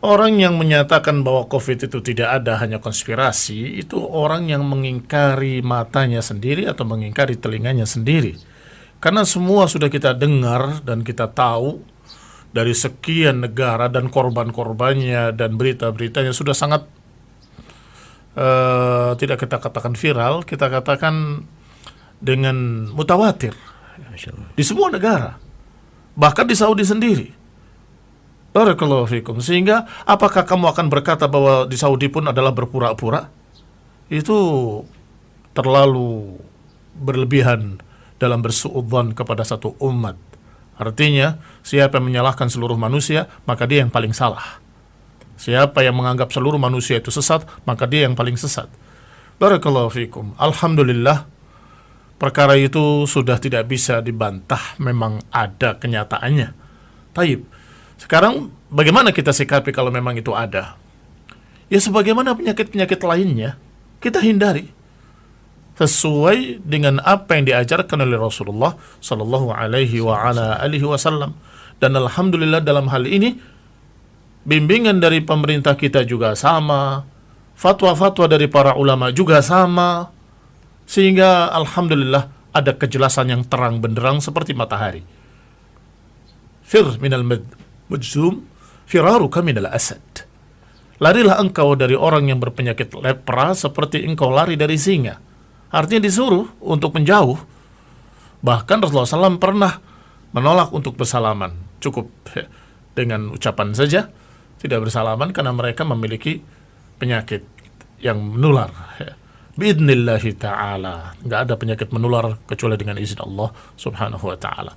Orang yang menyatakan bahwa COVID itu tidak ada, hanya konspirasi, itu orang yang mengingkari matanya sendiri atau mengingkari telinganya sendiri. Karena semua sudah kita dengar dan kita tahu dari sekian negara dan korban-korbannya dan berita-beritanya sudah sangat tidak kita katakan viral, kita katakan dengan mutawatir di semua negara, bahkan di Saudi sendiri. Barakallahu fikum. Sehingga apakah kamu akan berkata bahwa di Saudi pun adalah berpura-pura? Itu terlalu berlebihan dalam bersuudzon kepada satu umat. Artinya, siapa yang menyalahkan seluruh manusia, maka dia yang paling salah. Siapa yang menganggap seluruh manusia itu sesat, maka dia yang paling sesat. Barakallahu fikum. Alhamdulillah, perkara itu sudah tidak bisa dibantah, memang ada kenyataannya. Taib. Sekarang bagaimana kita sikapi kalau memang itu ada? Ya sebagaimana penyakit-penyakit lainnya, kita hindari sesuai dengan apa yang diajarkan oleh Rasulullah sallallahu alaihi wa ala alihi wasallam. Dan alhamdulillah dalam hal ini bimbingan dari pemerintah kita juga sama, fatwa-fatwa dari para ulama juga sama, sehingga alhamdulillah ada kejelasan yang terang benderang seperti matahari. Fir minal mujzum firaruka minal asad. Larilah engkau dari orang yang berpenyakit lepra seperti engkau lari dari singa. Artinya disuruh untuk menjauh. Bahkan Rasulullah SAW pernah menolak untuk bersalaman. Cukup dengan ucapan saja, tidak bersalaman karena mereka memiliki penyakit yang menular. Biidnillahi ta'ala. Nggak ada penyakit menular kecuali dengan izin Allah subhanahu wa ta'ala.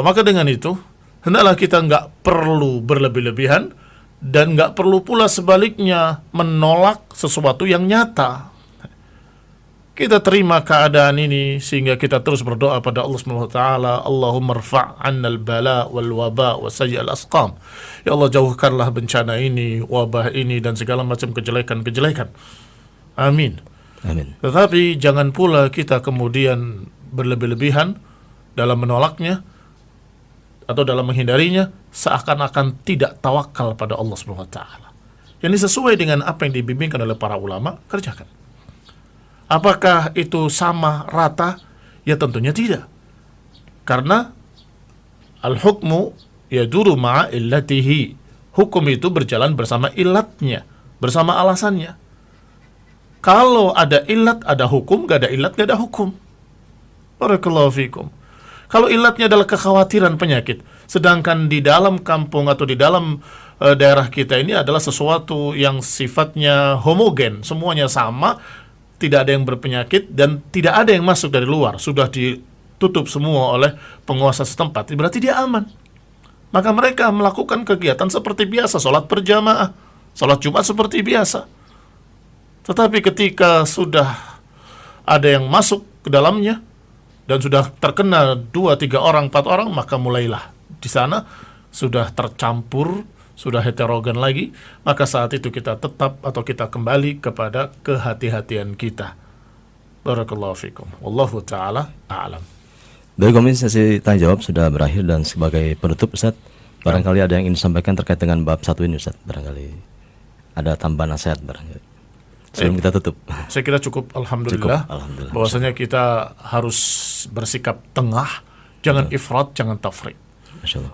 Maka dengan itu hendaklah kita nggak perlu berlebih-lebihan dan nggak perlu pula sebaliknya menolak sesuatu yang nyata. Kita terima keadaan ini sehingga kita terus berdoa pada Allah Subhanahu wa taala, Allahumma rfa' 'annal bala wal waba wa sayyi'al asqam. Ya Allah, jauhkanlah bencana ini, wabah ini dan segala macam kejelekan-kejelekan. Amin. Amin. Tetapi jangan pula kita kemudian berlebih-lebihan dalam menolaknya atau dalam menghindarinya, seakan-akan tidak tawakal pada Allah Subhanahu wa taala. Yang sesuai dengan apa yang dibimbingkan oleh para ulama, kerjakan. Apakah itu sama rata? Ya tentunya tidak. Karena al-hukmu yaduru ma'a illatihi. Hukum itu berjalan bersama ilatnya, bersama alasannya. Kalau ada ilat, ada hukum. Gak ada ilat, gak ada hukum. Barakallahu fikum. Kalau ilatnya adalah kekhawatiran penyakit, sedangkan di dalam kampung atau di dalam daerah kita ini adalah sesuatu yang sifatnya homogen, semuanya sama, tidak ada yang berpenyakit dan tidak ada yang masuk dari luar, sudah ditutup semua oleh penguasa setempat, berarti dia aman. Maka mereka melakukan kegiatan seperti biasa, sholat berjamaah, sholat Jumat seperti biasa. Tetapi ketika sudah ada yang masuk ke dalamnya dan sudah terkena 2, 3 orang, 4 orang, maka mulailah di sana sudah tercampur, sudah heterogen lagi, maka saat itu kita tetap atau kita kembali kepada kehati-hatian kita. Barakallahu fikum. Wallahu ta'ala a'lam. Baik, sesi tanya jawab sudah berakhir dan sebagai penutup Ustaz, barangkali ada yang ingin disampaikan terkait dengan bab 1 ini Ustaz, barangkali ada tambahan nasihat barangkali sebelum kita tutup. Saya kira cukup, alhamdulillah. Alhamdulillah. Bahwasanya kita harus bersikap tengah, jangan ifrat, jangan tafrit.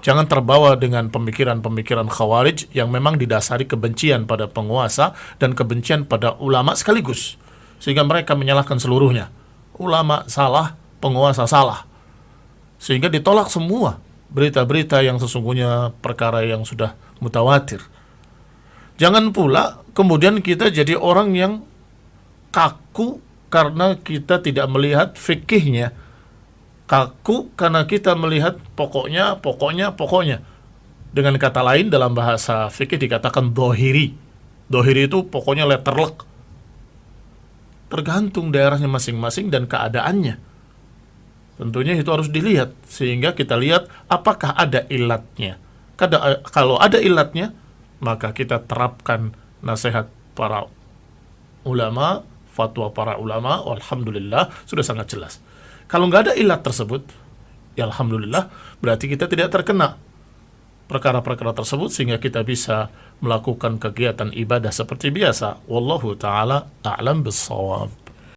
Jangan terbawa dengan pemikiran-pemikiran khawarij yang memang didasari kebencian pada penguasa dan kebencian pada ulama sekaligus, sehingga mereka menyalahkan seluruhnya. Ulama salah, penguasa salah, sehingga ditolak semua berita-berita yang sesungguhnya perkara yang sudah mutawatir. Jangan pula kemudian kita jadi orang yang kaku karena kita tidak melihat fikihnya, kaku karena kita melihat pokoknya. Dengan kata lain, dalam bahasa fikih dikatakan dohiri. Dohiri itu pokoknya letterlek. Tergantung daerahnya masing-masing dan keadaannya. Tentunya itu harus dilihat, sehingga kita lihat apakah ada ilatnya. Kalau ada ilatnya, maka kita terapkan nasihat para ulama, fatwa para ulama, alhamdulillah sudah sangat jelas. Kalau nggak ada ilat tersebut, ya alhamdulillah berarti kita tidak terkena. perkara-perkara tersebut sehingga kita bisa melakukan kegiatan ibadah seperti biasa. Wallahu taala a'lam bissawab.